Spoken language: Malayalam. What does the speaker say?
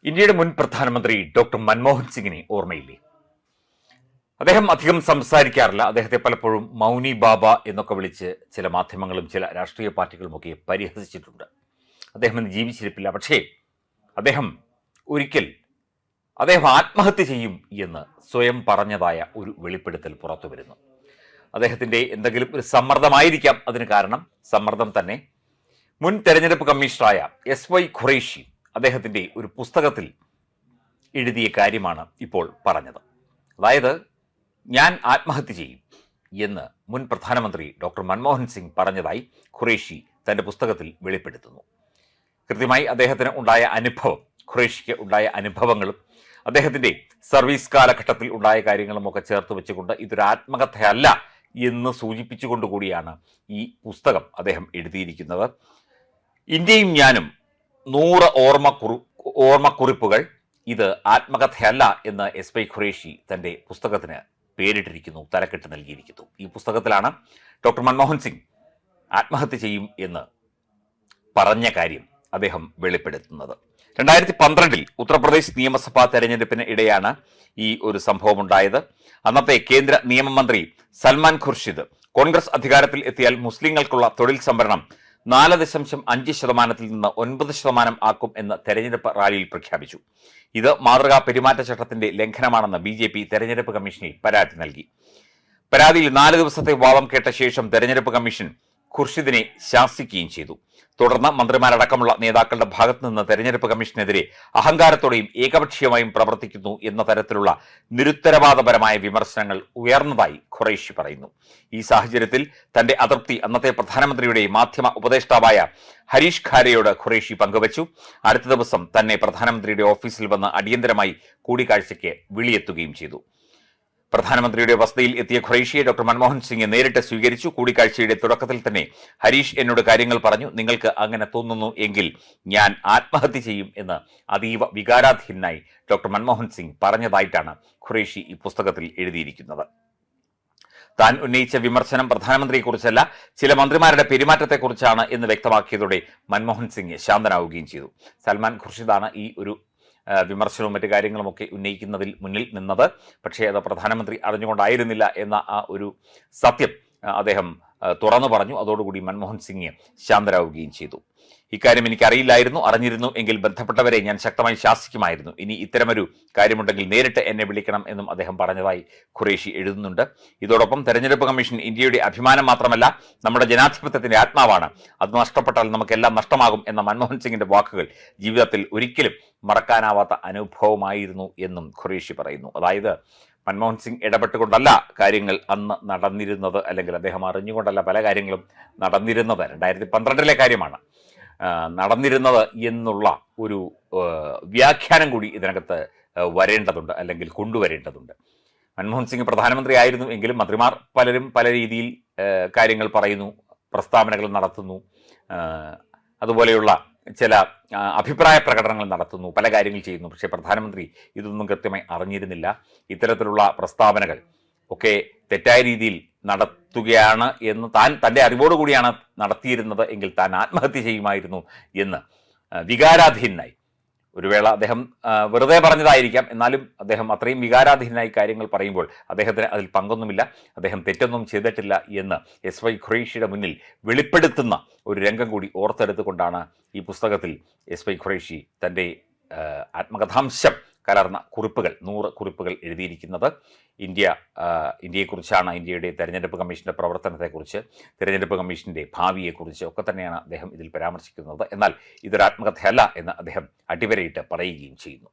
ഇന്ത്യയുടെ മുൻ പ്രധാനമന്ത്രി ഡോക്ടർ മൻമോഹൻ സിംഗിനെ ഓർമ്മയില്ലേ? അദ്ദേഹം അധികം സംസാരിക്കാറില്ല. അദ്ദേഹത്തെ പലപ്പോഴും മൗനി ബാബ എന്നൊക്കെ വിളിച്ച് ചില മാധ്യമങ്ങളും ചില രാഷ്ട്രീയ പാർട്ടികളുമൊക്കെ പരിഹസിച്ചിട്ടുണ്ട്. അദ്ദേഹം ഇന്ന് ജീവിച്ചിരിപ്പില്ല. പക്ഷേ ഒരിക്കൽ അദ്ദേഹം ആത്മഹത്യ ചെയ്യും എന്ന് സ്വയം പറഞ്ഞതായ ഒരു വെളിപ്പെടുത്തൽ പുറത്തു വരുന്നു. അദ്ദേഹത്തിൻ്റെ എന്തെങ്കിലും ഒരു സമ്മർദ്ദമായിരിക്കാം അതിന് കാരണം. സമ്മർദ്ദം തന്നെ. മുൻ തെരഞ്ഞെടുപ്പ് കമ്മീഷണറായ SY ഖുറൈഷി അദ്ദേഹത്തിൻ്റെ ഒരു പുസ്തകത്തിൽ എഴുതിയ കാര്യമാണ് ഇപ്പോൾ പറഞ്ഞത്. അതായത്, ഞാൻ ആത്മഹത്യ ചെയ്യും എന്ന് മുൻ പ്രധാനമന്ത്രി ഡോക്ടർ മൻമോഹൻ സിംഗ് പറഞ്ഞതായി ഖുറൈഷി തൻ്റെ പുസ്തകത്തിൽ വെളിപ്പെടുത്തുന്നു. കൃത്യമായി അദ്ദേഹത്തിന് ഉണ്ടായ അനുഭവം, ഖുറൈഷിക്ക് ഉണ്ടായ അനുഭവങ്ങളും അദ്ദേഹത്തിൻ്റെ സർവീസ് കാലഘട്ടത്തിൽ ഉണ്ടായ കാര്യങ്ങളുമൊക്കെ ചേർത്ത് വെച്ചുകൊണ്ട് ഇതൊരു ആത്മകഥയല്ല എന്ന് സൂചിപ്പിച്ചുകൊണ്ടുകൂടിയാണ് ഈ പുസ്തകം അദ്ദേഹം എഴുതിയിരിക്കുന്നത്. ഇന്ത്യയും ഞാനും 100 ഓർമ്മക്കുറിപ്പുകൾ, ഇത് ആത്മകഥയല്ല എന്ന് SY ഖുറൈഷി തൻ്റെ പുസ്തകത്തിന് പേരിട്ടിരിക്കുന്നു, തലക്കെട്ട് നൽകിയിരിക്കുന്നു. ഈ പുസ്തകത്തിലാണ് ഡോക്ടർ മൻമോഹൻ സിംഗ് ആത്മഹത്യ ചെയ്യും എന്ന് പറഞ്ഞ കാര്യം അദ്ദേഹം വെളിപ്പെടുത്തുന്നത്. 2012 ഉത്തർപ്രദേശ് നിയമസഭാ തെരഞ്ഞെടുപ്പിന് ഇടെയാണ് ഈ ഒരു സംഭവം ഉണ്ടായത്. അന്നത്തെ കേന്ദ്ര നിയമമന്ത്രി സൽമാൻ ഖുർഷിദ് കോൺഗ്രസ് അധികാരത്തിൽ എത്തിയാൽ മുസ്ലിങ്ങൾക്കുള്ള തൊഴിൽ സംവരണം 4.5% നിന്ന് 9% ആക്കും എന്ന് തെരഞ്ഞെടുപ്പ് റാലിയിൽ പ്രഖ്യാപിച്ചു. ഇത് മാതൃകാ പെരുമാറ്റച്ചട്ടത്തിന്റെ ലംഘനമാണെന്ന് BJP തെരഞ്ഞെടുപ്പ് കമ്മീഷനിൽ പരാതി നൽകി. പരാതിയിൽ 4 ദിവസത്തെ വാദം കേട്ട ശേഷം തെരഞ്ഞെടുപ്പ് കമ്മീഷൻ ഖുർഷിദിനെ ശാസിക്കുകയും ചെയ്തു. തുടർന്ന് മന്ത്രിമാരടക്കമുള്ള നേതാക്കളുടെ ഭാഗത്തു നിന്ന് തെരഞ്ഞെടുപ്പ് കമ്മീഷനെതിരെ അഹങ്കാരത്തോടെയും ഏകപക്ഷീയമായും പ്രവർത്തിക്കുന്നു എന്ന തരത്തിലുള്ള നിരുത്തരവാദപരമായ വിമർശനങ്ങൾ ഉയർന്നതായി ഖുറൈഷി പറയുന്നു. ഈ സാഹചര്യത്തിൽ തന്റെ അതൃപ്തി അന്നത്തെ പ്രധാനമന്ത്രിയുടെ മാധ്യമ ഉപദേഷ്ടാവായ ഹരീഷ് ഖാരെയോട് ഖുറൈഷി പങ്കുവച്ചു. അടുത്ത ദിവസം തന്നെ പ്രധാനമന്ത്രിയുടെ ഓഫീസിൽ വന്ന് അടിയന്തരമായി കൂടിക്കാഴ്ചയ്ക്ക് വിളിയെത്തുകയും ചെയ്തു. പ്രധാനമന്ത്രിയുടെ വസതിയിൽ എത്തിയ ഖുറൈഷിയെ ഡോക്ടർ മൻമോഹൻ സിംഗ് നേരിട്ട് സ്വീകരിച്ചു. കൂടിക്കാഴ്ചയുടെ തുടക്കത്തിൽ തന്നെ ഹരീഷ് എന്നോട് കാര്യങ്ങൾ പറഞ്ഞു. നിങ്ങൾക്ക് അങ്ങനെ തോന്നുന്നു എങ്കിൽ ഞാൻ ആത്മഹത്യ ചെയ്യും എന്ന് അതീവ വികാരാധീനായി ഡോക്ടർ മൻമോഹൻ സിംഗ് പറഞ്ഞതായിട്ടാണ് ഖുറൈഷി ഈ പുസ്തകത്തിൽ എഴുതിയിരിക്കുന്നത്. താൻ ഉന്നയിച്ച വിമർശനം പ്രധാനമന്ത്രിയെക്കുറിച്ചല്ല, ചില മന്ത്രിമാരുടെ പെരുമാറ്റത്തെക്കുറിച്ചാണ് എന്ന് വ്യക്തമാക്കിയതോടെ മൻമോഹൻ സിംഗ് ശാന്തനാവുകയും ചെയ്തു. സൽമാൻ ഖുർഷിദാണ് ഈ ഒരു വിമർശനവും മറ്റു കാര്യങ്ങളുമൊക്കെ ഉന്നയിക്കുന്നതിൽ മുന്നിൽ നിന്നത്. പക്ഷേ അത് പ്രധാനമന്ത്രി അറിഞ്ഞുകൊണ്ടായിരുന്നില്ല എന്ന ആ ഒരു സത്യം അദ്ദേഹം തുറന്നു പറഞ്ഞു. അതോടുകൂടി മൻമോഹൻ സിംഗ് ശാന്തരാവുകയും ചെയ്തു. ഇക്കാര്യം എനിക്കറിയില്ലായിരുന്നു, അറിഞ്ഞിരുന്നു എങ്കിൽ ബന്ധപ്പെട്ടവരെ ഞാൻ ശക്തമായി ശാസിക്കുമായിരുന്നു. ഇനി ഇത്തരമൊരു കാര്യമുണ്ടെങ്കിൽ നേരിട്ട് എന്നെ വിളിക്കണം എന്നും അദ്ദേഹം പറഞ്ഞതായി ഖുറൈഷി എഴുതുന്നുണ്ട്. ഇതോടൊപ്പം തെരഞ്ഞെടുപ്പ് കമ്മീഷൻ ഇന്ത്യയുടെ അഭിമാനം മാത്രമല്ല, നമ്മുടെ ജനാധിപത്യത്തിന്റെ ആത്മാവാണ്. അത് നഷ്ടപ്പെട്ടാൽ നമുക്കെല്ലാം നഷ്ടമാകും എന്ന മൻമോഹൻ സിംഗിന്റെ വാക്കുകൾ ജീവിതത്തിൽ ഒരിക്കലും മറക്കാനാവാത്ത അനുഭവമായിരുന്നു എന്നും ഖുറൈഷി പറയുന്നു. അതായത്, മൻമോഹൻ സിംഗ് ഇടപെട്ടുകൊണ്ടല്ല കാര്യങ്ങൾ അന്ന് നടന്നിരുന്നത്, അല്ലെങ്കിൽ അദ്ദേഹം അറിഞ്ഞുകൊണ്ടല്ല പല കാര്യങ്ങളും നടന്നിരുന്നത്. 2012 കാര്യമാണ് നടന്നിരുന്നത് എന്നുള്ള ഒരു വ്യാഖ്യാനം കൂടി ഇതിനകത്ത് വരേണ്ടതുണ്ട്, അല്ലെങ്കിൽ കൊണ്ടുവരേണ്ടതുണ്ട്. മൻമോഹൻ സിംഗ് പ്രധാനമന്ത്രി ആയിരുന്നു എങ്കിലും മന്ത്രിമാർ പലരും പല രീതിയിൽ കാര്യങ്ങൾ പറയുന്നു, പ്രസ്താവനകൾ നടത്തുന്നു, അതുപോലെയുള്ള ചില അഭിപ്രായ പ്രകടനങ്ങൾ നടത്തുന്നു, പല കാര്യങ്ങൾ ചെയ്യുന്നു. പക്ഷേ പ്രധാനമന്ത്രി ഇതൊന്നും കൃത്യമായി അറിഞ്ഞിരുന്നില്ല. ഇത്തരത്തിലുള്ള പ്രസ്താവനകൾ ഒക്കെ തെറ്റായ രീതിയിൽ നടത്തുകയാണ് എന്ന് തൻ്റെ അറിവോടുകൂടിയാണ് നടത്തിയിരുന്നത് എങ്കിൽ താൻ ആത്മഹത്യ ചെയ്യുമായിരുന്നു എന്ന് വികാരാധീനായി, ഒരു വേള അദ്ദേഹം വെറുതെ പറഞ്ഞതായിരിക്കാം, എന്നാലും അദ്ദേഹം അത്രയും വികാരാധീനായി കാര്യങ്ങൾ പറയുമ്പോൾ അദ്ദേഹത്തിന് അതിൽ പങ്കൊന്നുമില്ല, അദ്ദേഹം തെറ്റൊന്നും ചെയ്തിട്ടില്ല എന്ന് SY ഖുറൈഷിയുടെ മുന്നിൽ വെളിപ്പെടുത്തുന്ന ഒരു രംഗം കൂടി ഓർത്തെടുത്തുകൊണ്ടാണ് ഈ പുസ്തകത്തിൽ SY ഖുറൈഷി തൻ്റെ ആത്മകഥാംശം കലർന്ന കുറിപ്പുകൾ, 100 കുറിപ്പുകൾ എഴുതിയിരിക്കുന്നത്. ഇന്ത്യയെക്കുറിച്ചാണ്, ഇന്ത്യയുടെ തെരഞ്ഞെടുപ്പ് കമ്മീഷൻ്റെ പ്രവർത്തനത്തെക്കുറിച്ച്, തെരഞ്ഞെടുപ്പ് കമ്മീഷൻ്റെ ഭാവിയെക്കുറിച്ച് ഒക്കെ തന്നെയാണ് അദ്ദേഹം ഇതിൽ പരാമർശിക്കുന്നത്. എന്നാൽ ഇതൊരു ആത്മകഥയല്ല എന്ന് അദ്ദേഹം അടിവരയിട്ട് പറയുകയും ചെയ്യുന്നു.